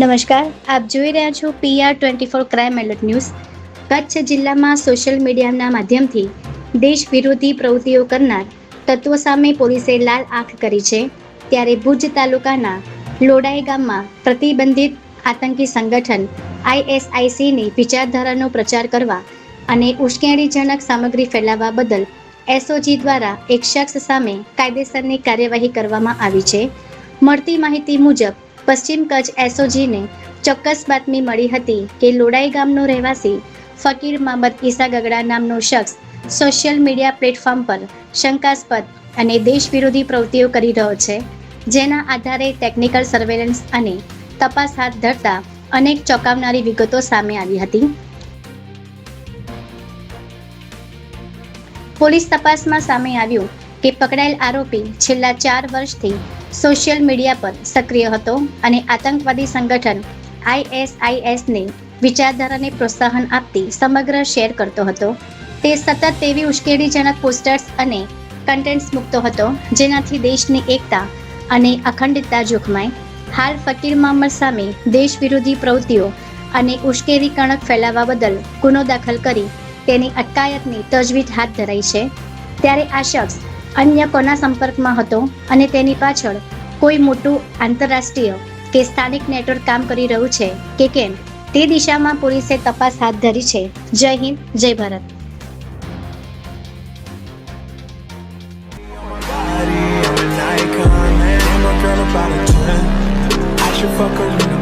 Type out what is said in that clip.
નમસ્કાર, આપ જોઈ રહ્યા છો PR24 crime alert news. Kutch જિલ્લામાં સોશિયલ મીડિયાના માધ્યમથી દેશ વિરોધી પ્રવૃત્તિઓ કરનાર તત્વો સામે પોલીસે લાલ આંખ કરી છે। ત્યારે ભુજ તાલુકાના લોડાઈ ગામમાં પ્રતિબંધિત આતંકી સંગઠન ISICની વિચારધારાનો પ્રચાર કરવા અને ઉશ્કેરણીજનક સામગ્રી ફેલાવવા બદલ SOG દ્વારા એક શખ્સ સામે કાયદેસરની કાર્યવાહી કરવામાં આવી છે। મળતી માહિતી મુજબ પશ્ચિમ કચ્છ SOGને ચોક્કસ બાતમી મળી હતી કે લોડાઈ ગામનો રહેવાસી ફકીર મહંમદ ઈસા ગગડા નામનો શખ્સ સોશિયલ મીડિયા પ્લેટફોર્મ પર શંકાસ્પદ અને દેશ વિરોધી પ્રવૃત્તિઓ કરી રહ્યો છે, જેના આધારે ટેકનિકલ સર્વેલન્સ અને તપાસ હાથ ધરતા અનેક ચોંકાવનારી વિગતો સામે આવી હતી। પોલીસ તપાસમાં સામે આવ્યું કે પકડાયેલ આરોપી છેલ્લા 4 વર્ષથી સોશિયલ મીડિયા પર સક્રિય હતો અને આતંકવાદી સંગઠન ISISને વિચારધારાને પ્રોત્સાહન આપતી સમગ્ર શેર કરતો હતો। તે સતત તેવી ઉશ્કેરણીજનક પોસ્ટર્સ અને કન્ટેન્ટ્સ મૂકતો હતો જેનાથી દેશની એકતા અને અખંડિતતા જોખમાય। હાલ ફકીર મહંમદ સામે દેશ વિરોધી પ્રવૃત્તિઓ અને ઉશ્કેરણીજનક ફેલાવા બદલ ગુનો દાખલ કરી તેની અટકાયતની તજવીજ હાથ ધરાઈ છે। ત્યારે આ શખ્સ અન્ય કોના સંપર્કમાં હતો અને તેની પાછળ કોઈ મોટું આંતરરાષ્ટ્રીય કે સ્થાનિક નેટવર્ક કામ કરી રહ્યું છે કે કેમ, તે દિશામાં પોલીસે તપાસ હાથ ધરી છે। જય હિન્દ, જય Bharat. I should fuck her, you know.